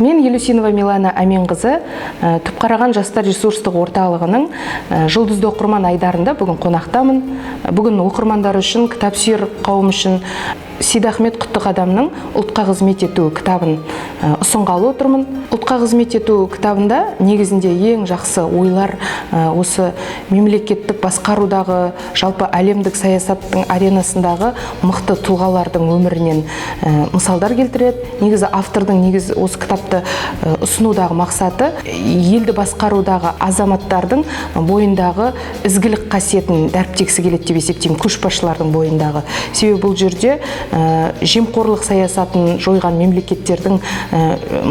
Мен Елеусинова Милана Аменқызы Түпқараған жастар ресурстық орталығының жұлдызды оқырман айдарында бүгін қонақтамын. Бүгін оқырмандар үшін, кітап сүйер қауым үшін Сейдахмет Құттықадамның «Ұлтқа қызмет ету» кітабын ұсынғалы отырмын. «Ұлтқа қызмет ету» кітабында негізінде ең жақсы ойлар осы мемлекеттік басқарудағы, жалпы әлемдік саясаттың аренасындағы мықты тұлғалардың өмірінен мысалдар келтіреді. Негізі автордың осы кітапты ұсынудағы мақсаты елді басқарудағы азаматтардың бойындағы ізгілік қасиетін дәріптегісі келеді деп есептеймін, көшбасшылардың бойындағы. Себебі бұл жерде жемқорлық саясатын жойған мемлекеттердің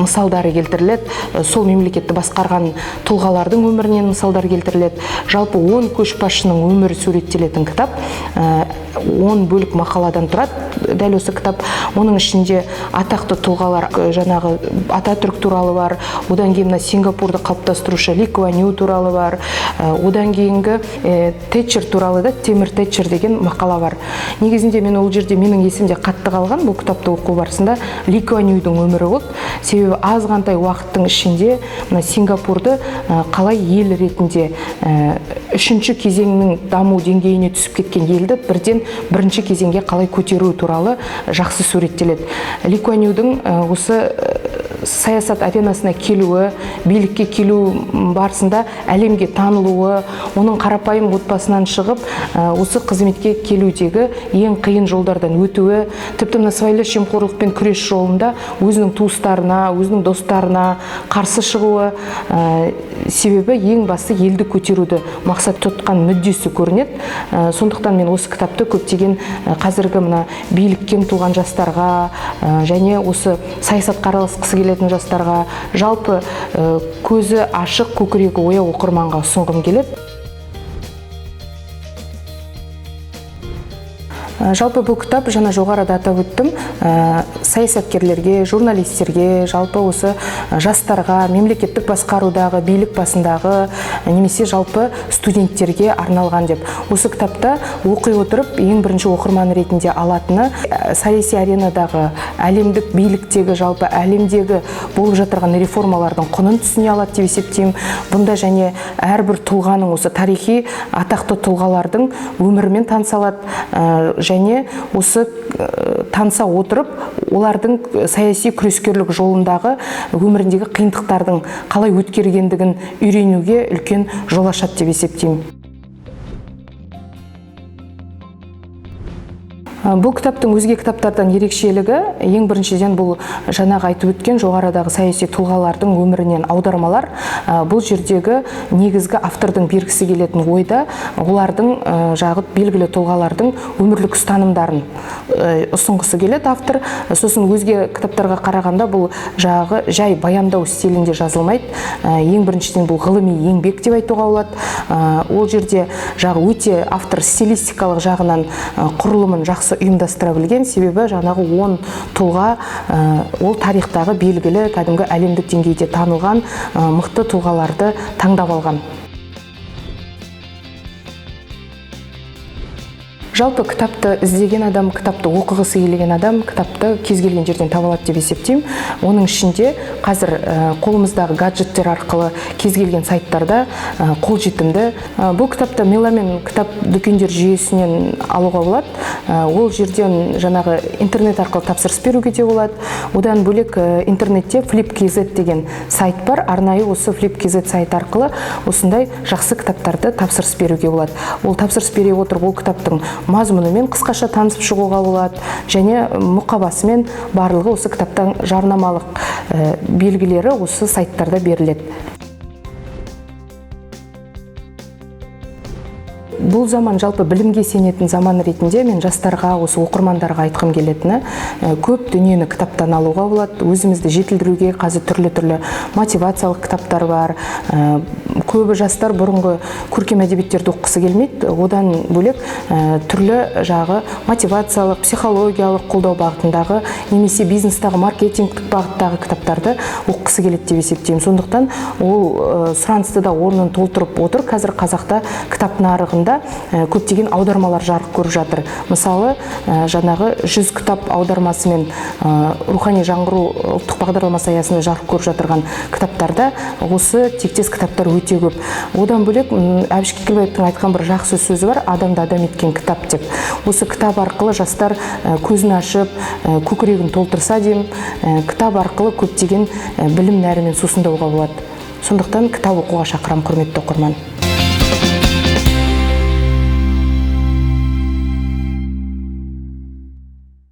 мысалдары келтіріледі. Сол мемлекетті басқарған тұлғалардың өмірінен мысалдар келтіріледі. Жалпы 10 көшбасшының өмірі суреттелетін кітап. 10 бөлік мақаладан тұрады дәл осы кітап. Оның ішінде атақты тұлғалар, жаңағы Ататүрік туралы бар, одан кейін Сингапурды қалыптастырушы Ли Куан Ю туралы бар, одан кейінгі Тэтчер туралы да, Темір Тэтчер деген мақала бар. Негізінде мен ол жерде менің есімде қатты қалған бұл кітапты оқу барысында Ли Куан Юдің өмірі болды. Себебі азғантай уақыттың ішінде Сингапурды қалай ел ретінде үшінші кезеңнің даму деңгейіне түсіп кеткен елді бірден бірінші кезеңге қалай көтеру туралы жақсы суреттеледі. Ли Куан Юдің осы саясат аренасына келуі, билікке келу барысында әлемге танылуы, оның қарапайым отбасынан шығып, осы қызметке келудегі ең қиын жолдардан өтуі, тіпті сыбайлас жемқорлықпен күрес жолында өзінің туыстарына, өзінің достарына қарсы шығуы, себебі ең басты елді көтеруді мақсат тұтқан мүддесі көрінеді. Сондықтан мен осы кітапты көптеген қазіргі билікке ұмтылған жастарға және осы саясатқа араласқысы келетін жастарға, жалпы көзі ашық, көкірегі ояу оқырманға ұсынғым келеді. Жалпы бұл кітап, жаңа жоғарыда атап өттім, саясаткерлерге, журналистерге, жалпы осы жастарға, мемлекеттік басқарудағы, билік басындағы, немесе жалпы студенттерге арналған деп. Осы кітапта оқи отырып, ең бірінші оқырман ретінде алатыны саяси аренадағы, әлемдік биліктегі, жалпы әлемдегі болып жатырған реформалардың құнын түсіне алады деп есептеймін. Бұнда және әрбір тұлғаның, осы тарихи атақты тұлғалардың өмірімен таныса алады, және осы таныса отырып, олардың саяси күрескерлік жолындағы өміріндегі қиындықтардың қалай өткергендігін үйренуге үлкен жол ашады деп есептеймін. Бұл кітаптың өзге кітаптардан ерекшелігі, ең біріншіден бұл жаңағы айтып өткен жоғарыдағы саяси тұлғалардың өмірінен аудармалар. Бұл жердегі негізгі автордың бергісі келетін ойда олардың жағы белгілі тұлғалардың өмірлік ұстанымдарын ұсынғысы келеді автор. Сосын өзге кітаптарға қарағанда бұл жағы жай баяндау стилінде жазылмайды. Ең біріншіден бұл ғылыми еңбек деп айтуға болады. Ол жерде жағы өте автор стилистикалық жағынан құрылымын жақсы ұйымдастыра білген, себебі жаңағы 10 тұлға ол тарихтағы белгілі, кәдімгі әлемдік деңгейде танылған мықты тұлғаларды таңдап алған. Жалпы кітапты іздеген адам, кітапты оқығысы келген адам, кітапты кез келген жерден таба алады деп есептеймін. Оның ішінде қазір қолымыздағы гаджеттер арқылы кез келген сайттарда қолжетімді. Бұл кітапты Меламен кітап дүкендер жүйесінен алуға болады. Ол жерден жаңағы интернет арқылы тапсырыс беруге де болады. Одан бөлек интернетте Flip.kz деген сайт бар. Арнайы осы Flip.kz сайт арқылы осындай жақсы кітаптарды тапсырыс беруге болады. Ол тапсырыс бере отырып, ол кітаптың мазмұнымен қысқаша танысып шығуға болады, және мұқабасымен барлығы осы кітаптың жарнамалық белгілері осы сайттарда беріледі. Бұл заман жалпы білімге сенетін заман ретінде мен жастарға, осы оқырмандарға айтқым келетіні, көп дүниені кітаптан алуға болады. Өзімізді жетілдіруге қазір түрлі мотивациялық кітаптар бар, көбі жастар бұрынғы көркем әдебиеттерді оқығысы келмейді. Одан бөлек түрлі жағы мотивациялық, психологиялық қолдау бағытындағы немесе бизнестағы маркетингтік бағыттағы кітаптарды оқығысы келеді деп есептеймін. Сондықтан ол сұранысты да орнын толтырып отыр. Қазір қазақта кітап нарығында көптеген аудармалар жарық көріп жатыр. Мысалы, жаңағы 100 кітап аудармасымен рухани жаңғыру ұлттық бағдарламасы аясында жарық көріп жатырған кітаптарда осы тектес кітаптар өте көп. Одан бөлек Әбіш Кекілбаевтың айтқан бір жақсы сөзі бар: адамды адам еткен кітап деп. Осы кітап арқылы жастар көзін ашып, көкірегін толтырса деймін, кітап арқылы көптеген білім нәрімен сусындауға болады. Сондықтан кітап оқуға шақырамын, құрметті оқырман.